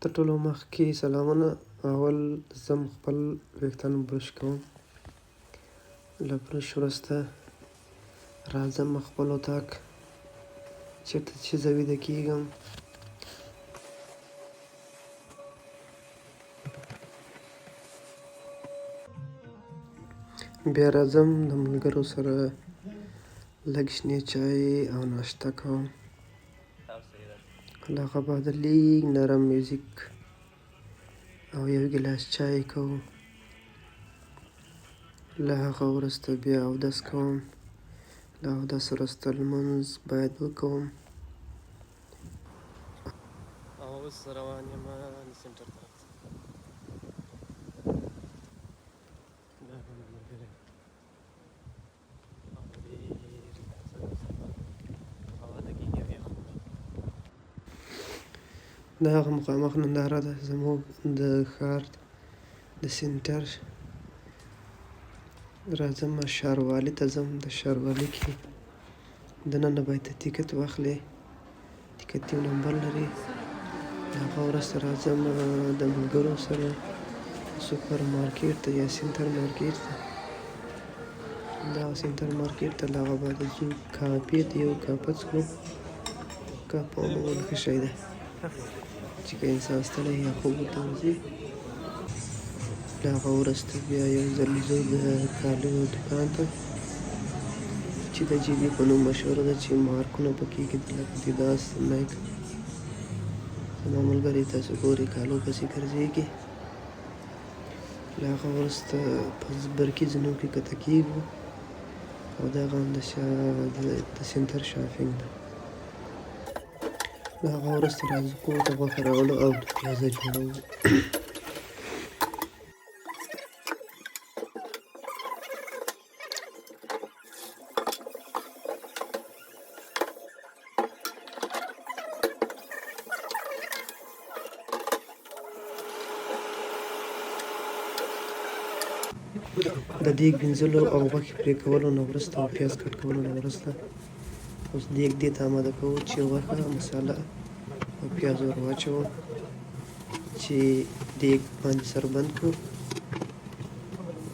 تر ټولو مخکې سلامونه. اول زه خپل ویښتان برش کوم. له برش وروسته راځم خپل اطاق چېرته چې زه ویده کېږم. بیا راځم د ملګرو سره لږ شنې چای او ناشته کوم. له هغه بعد لږ نرم میوزیک او یو ګیلاس چای کوو. له هغه وروسته بیا اودس کوم. له اودس وروسته لمونځ باید وکوم. او اوس روان یم د سینټر طرف ته. دا هم ملګری او ډېر هوا لګېږي او یخ وي. د هغه مخامخ ننداره ده زموږ د ښار د سینټر. راځم ښاروالي ته ځم. د ښاروالي کې دننه باید ټکټ واخلې. ټکټ یو نمبر لري. له هغه وروسته راځم د ملګرو سره سوپر مارکیټ ته یا سینټر مارکیټ ته. دغه سینټر مارکیټ ته له هغه بعد ځو کافې ته یو کافه څښو. کافه عموماً ښه شی دی چې که انسان ستړی یا خوب ورته ورځي. له هغه وروسته بیا یو ځل ځو د کالیو دوکان ته چې د جي بي په نوم مشهوره ده چې مارکونه پکې ږدي لکه ادیداس، نایک. زما ملګری تاسو ګورئ کالو پسې ګرځېږي. له هغه وروسته په برقي زینو کې کښته کېږو او دغه هم د سینټر شاپینګ ده. له هغه وروسته راځو کور ته غوښه راوړو او پیازه جوړوو. د دیګ وینځلو او غوښې پرې کولو نه وروسته او پیاز کټ کولو نه وروسته اوس دیګ دې ته اماده کوو چې غوښه، مساله او پیاز ور واچوو چې دیګ باندې سر بند کړو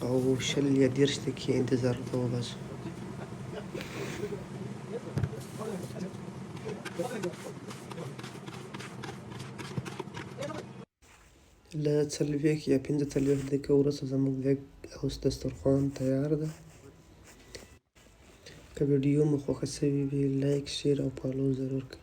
او 20 یا 30 دقیقې انتظار ورته وباسو. له 40 یا 45 دقیقو وروسته زموږ دیګ اوس دسترخوان تیار ده. که ویډیو مو خوښه سوې وي لایک، شیر او فالو ضرور کړئ.